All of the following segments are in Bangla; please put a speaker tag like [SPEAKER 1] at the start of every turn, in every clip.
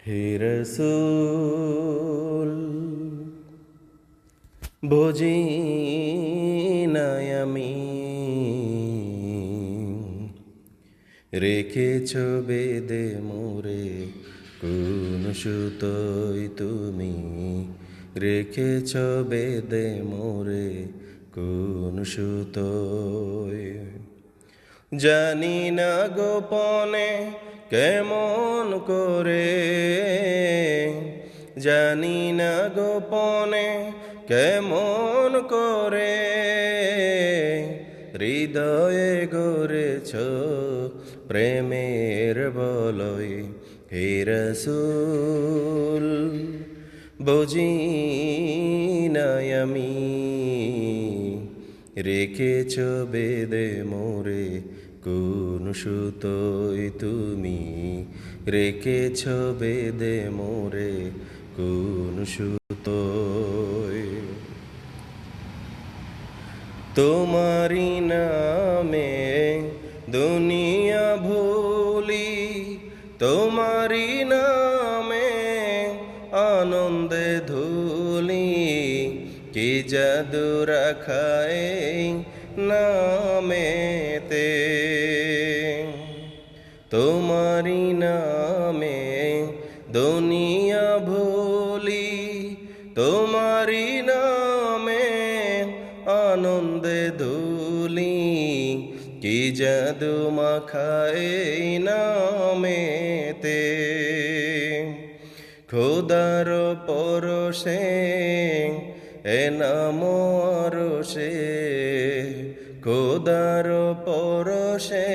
[SPEAKER 1] হে রসূল বুঝি নাই আমি রেখেছ বেদে মোরে কোন সুতোয় তুমি রেখেছ বেদে মোরে কোন সুতোয় জানি না গোপনে কেমন করে জানি না গোপনে কেমন করে হৃদয়ে গড়েছ প্রেমের বলয় হে রসূল বুঝি নাই আমি রেখেছ বেদে মোরে কোন সুতোয় তুমি রেখেছ বেদে মোরে কোন সুতোয় তোমারি নামে দুনিয়া ভুলি তোমারি নামে আনন্দে ধুলি কি জাদু রাখায় নামেতে তোমারি নামে দুনিয়া ভুলি তোমারি নামে আনন্দে ধুলি কি জাদু মাখায় নামেতে খোদার পরশে এ নাম আরশে খোদার পরশে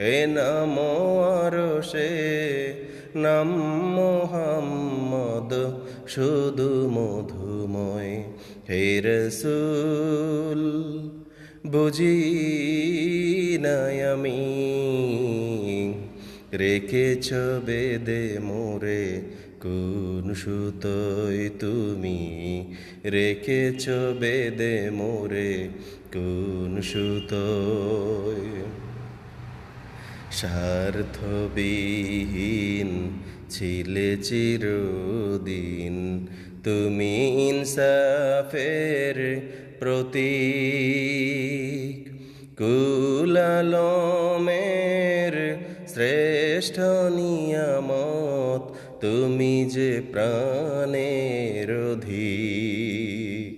[SPEAKER 1] এ নাম আরশে নাম মুহাম্মদ শুধু মধুময় হে রসূল বুঝি নাই আমি রেখেছ বেদে মোরে কোন সুতোয় তুমি রেখেছ বেদে মোরে কোন সুতোয় স্বার্থবিহীন ছিলে চিরদিন তুমি ইনসাফের প্রতীক কুল আলমের শ্রেষ্ঠ নিয়ামত তুমি যে প্রাণের অধিক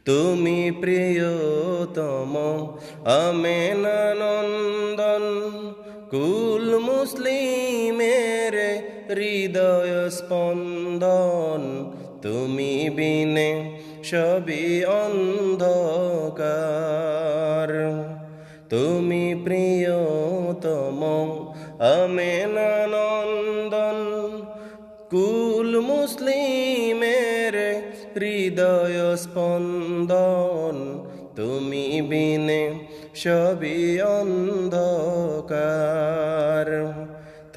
[SPEAKER 1] তুমি প্রিয়তম আমেনানন্দন কুল মুসলিমের হৃদয় স্পন্দন তুমি বিনে সবই অন্ধকার তুমি প্রিয়তম আমেনানন্দন কুল মুসলিমের হৃদয় স্পন্দন তুমি বিনে সবই অন্ধকার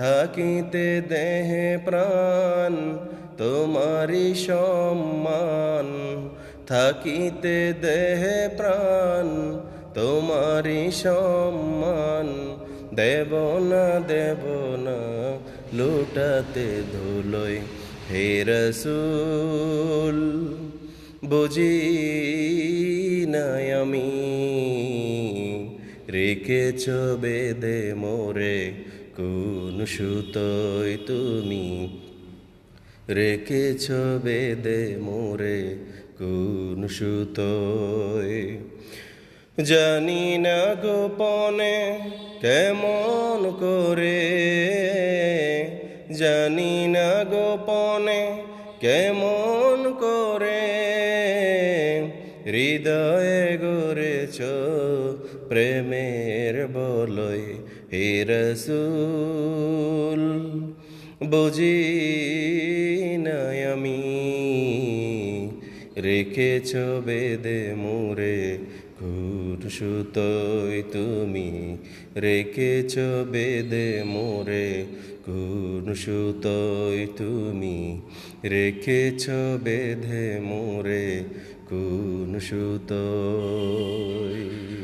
[SPEAKER 1] থাকিতে দেহে প্রাণ তোমারি সম্মান থাকিতে দেহে প্রাণ তোমারি সম্মান দেব না লুটাতে ধুলোয় হে রসূল বুঝি নাই আমি রেখেছ বেদে মোরে কোন সুতোয় তুমি রেখেছ বেদে মোরে কোন সুতোয় জানি না গোপনে কেমন করে জানি না গোপনে কেমন করে হৃদয়ে গড়েছ প্রেমের বলয় হে রসূল বুঝি নাই আমি রেখেছ বেদে মোরে কোন সুতোয় তুমি রেখেছ বেদে মোরে কোন সুতোয় তুমি রেখেছ বেদে মোরে কোন সুতোয়।